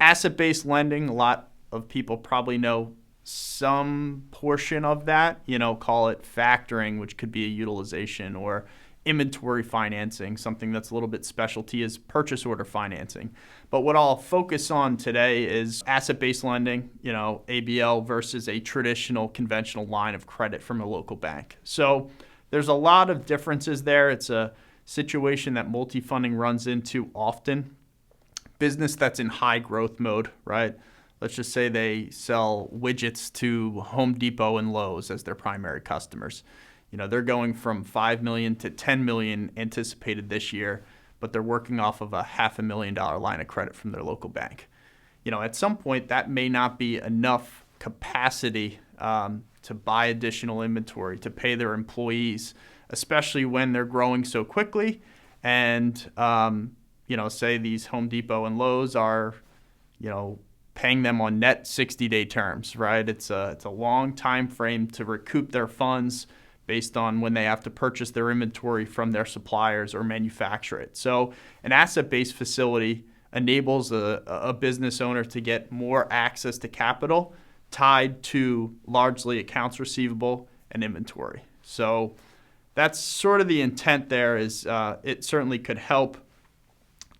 Asset-based lending, a lot of people probably know some portion of that, call it factoring, which could be a utilization, or inventory financing. Something that's a little bit specialty is purchase order financing. But what I'll focus on today is asset-based lending, ABL versus a traditional conventional line of credit from a local bank. So there's a lot of differences there. It's a situation that MultiFunding runs into often. Business that's in high growth mode, right? Let's just say they sell widgets to Home Depot and Lowe's as their primary customers. They're going from 5 million to 10 million anticipated this year, but they're working off of a $500,000 line of credit from their local bank. At some point that may not be enough capacity to buy additional inventory, to pay their employees, especially when they're growing so quickly. And, say these Home Depot and Lowe's are, paying them on net 60-day terms, right? It's a long time frame to recoup their funds based on when they have to purchase their inventory from their suppliers or manufacture it. So an asset-based facility enables a business owner to get more access to capital tied to largely accounts receivable and inventory. So that's sort of the intent there. Is it certainly could help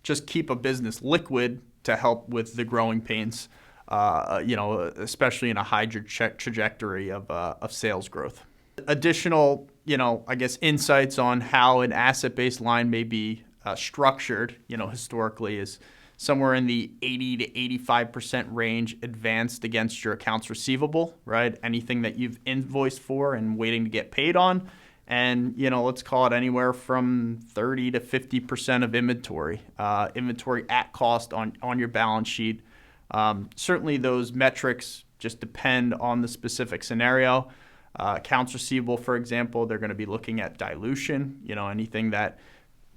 just keep a business liquid to help with the growing pains, especially in a high trajectory of sales growth. Additional, insights on how an asset-based line may be structured, historically is somewhere in the 80 to 85% range advanced against your accounts receivable, right? Anything that you've invoiced for and waiting to get paid on. And, let's call it anywhere from 30 to 50% of inventory at cost on your balance sheet. Certainly those metrics just depend on the specific scenario. Accounts receivable, for example, they're going to be looking at dilution, anything that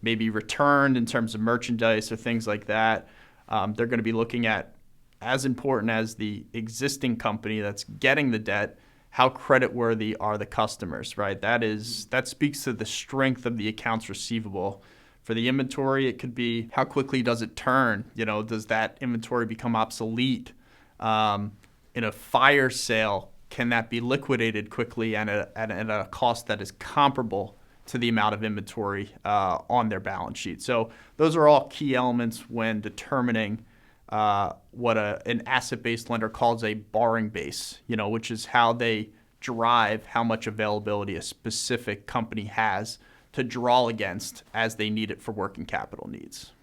may be returned in terms of merchandise or things like that. They're going to be looking at, as important as the existing company that's getting the debt, how creditworthy are the customers, right? That speaks to the strength of the accounts receivable. For the inventory, it could be how quickly does it turn? Does that inventory become obsolete? In a fire sale, can that be liquidated quickly and at a cost that is comparable to the amount of inventory on their balance sheet? So those are all key elements when determining what an asset-based lender calls a borrowing base, which is how they drive how much availability a specific company has to draw against as they need it for working capital needs.